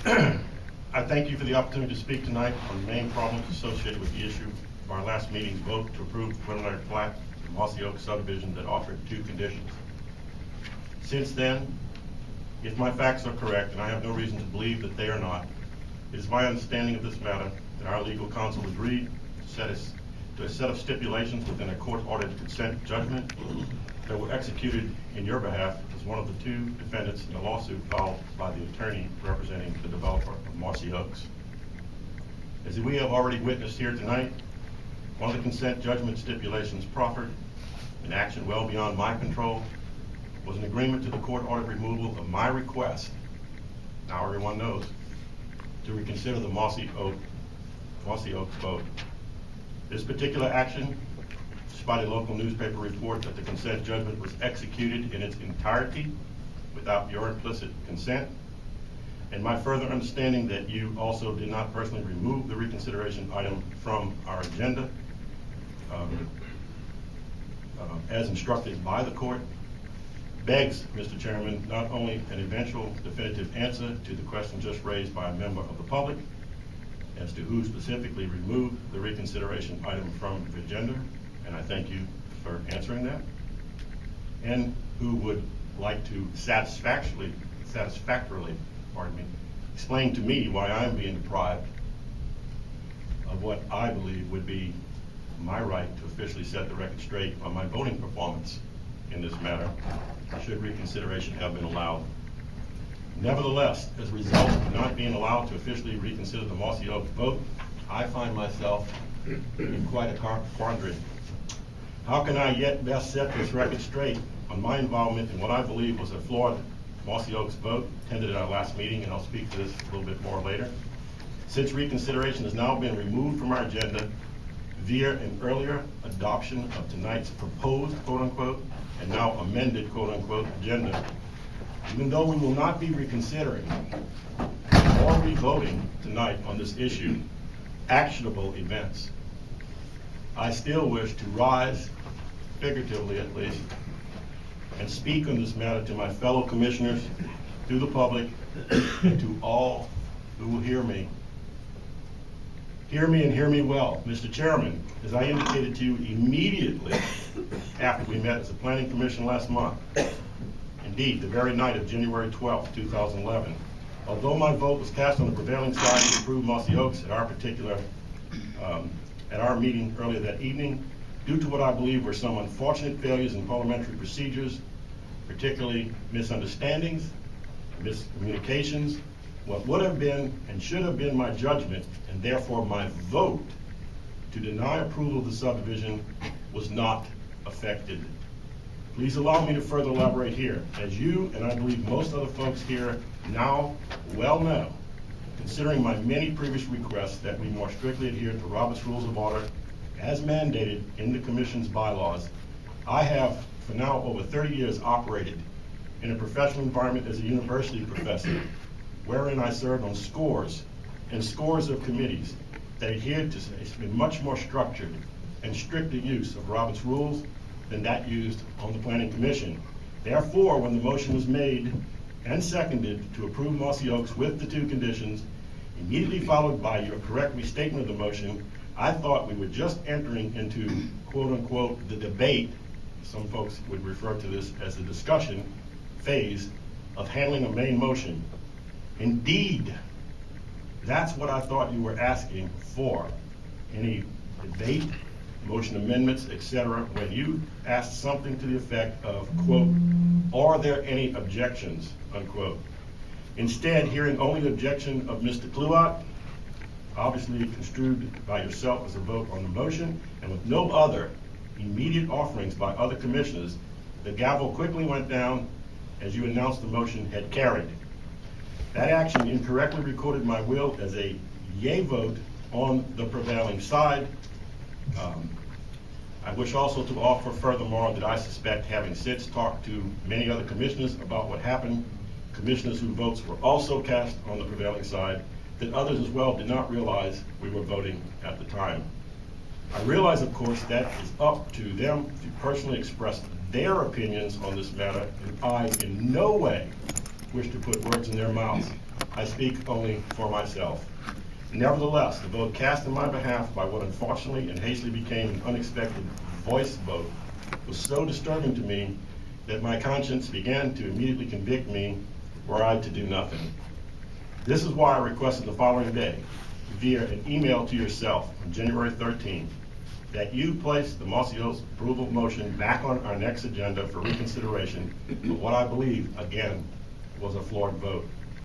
I thank you for the opportunity to speak tonight on the main problems associated with the issue of our last meeting's vote to approve the preliminary plat of Mossy Oak subdivision that offered 2 conditions. Since then, if my facts are correct, and I have no reason to believe that they are not, it is my understanding of this matter that our legal counsel agreed to a set of stipulations within a court-ordered consent judgment that were executed in your behalf as one of the 2 defendants in a lawsuit filed by the attorney representing the developer of Mossy Oaks. As we have already witnessed here tonight, one of the consent judgment stipulations proffered, an action well beyond my control, was an agreement to the court-ordered removal of my request, now everyone knows, to reconsider the Mossy Oaks vote. This particular action, despite a local newspaper report that the consent judgment was executed in its entirety without your implicit consent, and my further understanding that you also did not personally remove the reconsideration item from our agenda as instructed by the court, begs, Mr. Chairman, not only an eventual definitive answer to the question just raised by a member of the public as to who specifically removed the reconsideration item from the agenda, and I thank you for answering that, and who would like to satisfactorily, explain to me why I am being deprived of what I believe would be my right to officially set the record straight on my voting performance in this matter, should reconsideration have been allowed. Nevertheless, as a result of not being allowed to officially reconsider the Mossy Oaks vote, I find myself in quite a quandary. How can I yet best set this record straight on my involvement in what I believe was a flawed Mossy Oaks vote attended at our last meeting, and I'll speak to this a little bit more later. Since reconsideration has now been removed from our agenda via an earlier adoption of tonight's proposed, quote-unquote, and now amended, quote-unquote, agenda, even though we will not be reconsidering or re-voting tonight on this issue, actionable events, I still wish to rise, figuratively at least, and speak on this matter to my fellow commissioners, to the public, and to all who will hear me. Hear me and hear me well. Mr. Chairman, as I indicated to you immediately after we met as a planning commission last month, indeed, the very night of January 12th, 2011, although my vote was cast on the prevailing side to approve Mossy Oaks at our meeting earlier that evening, due to what I believe were some unfortunate failures in parliamentary procedures, particularly misunderstandings, miscommunications, what would have been and should have been my judgment, and therefore my vote to deny approval of the subdivision, was not affected. Please allow me to further elaborate here. As you, and I believe most other folks here now well know, considering my many previous requests that we more strictly adhere to Robert's Rules of Order as mandated in the Commission's bylaws, I have, for now over 30 years, operated in a professional environment as a university professor, wherein I served on scores and scores of committees that adhered to a much more structured and stricter use of Robert's rules than that used on the Planning Commission. Therefore, when the motion was made and seconded to approve Mossy Oaks with the 2 conditions, immediately followed by your correct restatement of the motion, I thought we were just entering into, quote-unquote, the debate, some folks would refer to this as the discussion phase of handling a main motion. Indeed, that's what I thought you were asking for. Any debate, motion amendments, etc., when you asked something to the effect of, quote, are there any objections, unquote. Instead, hearing only the objection of Mr. Kluot, obviously construed by yourself as a vote on the motion, and with no other immediate offerings by other commissioners, the gavel quickly went down as you announced the motion had carried. That action incorrectly recorded my will as a yea vote on the prevailing side. I wish also to offer furthermore that I suspect, having since talked to many other commissioners about what happened, commissioners whose votes were also cast on the prevailing side, that others as well did not realize we were voting at the time. I realize, of course, that is up to them to personally express their opinions on this matter, and I in no way wish to put words in their mouths. I speak only for myself. Nevertheless, the vote cast in my behalf by what unfortunately and hastily became an unexpected voice vote was so disturbing to me that my conscience began to immediately convict me were I to do nothing. This is why I requested the following day, via an email to yourself on January 13th, that you place the Mossy Oaks approval motion back on our next agenda for reconsideration, but what I believe, again, was a flawed vote.